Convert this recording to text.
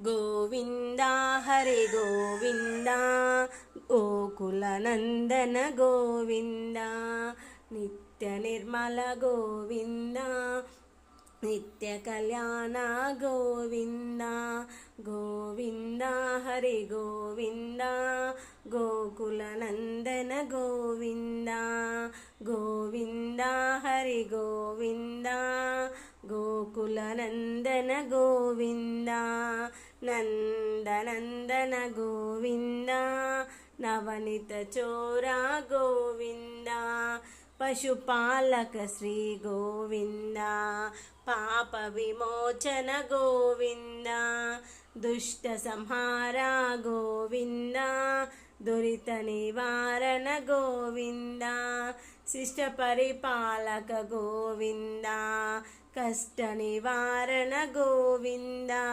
गोविन्दा हरे गोविन्दा गोकुलनन्दन गोविन्दा नित्यनिर्मल गोविन्दा नित्यकल्याण गोविन्दा गोविन्दा हरे गोविन्दा गोकुलनन्दन गोविन्दा गोविन्दा हरे गोविन्दा गोकुलनन्दन गोविन्दा नन्दनन्दन गोविन्दा नवनीत चोरा गोविन्दा पशुपालक श्री गोविन्दा पाप विमोचन गोविन्दा दुष्ट संहारा गोविन्दा दुरित निवारण गोविन्दा शिष्ट परिपालक गोविन्दा कष्ट निवारण गोविन्दा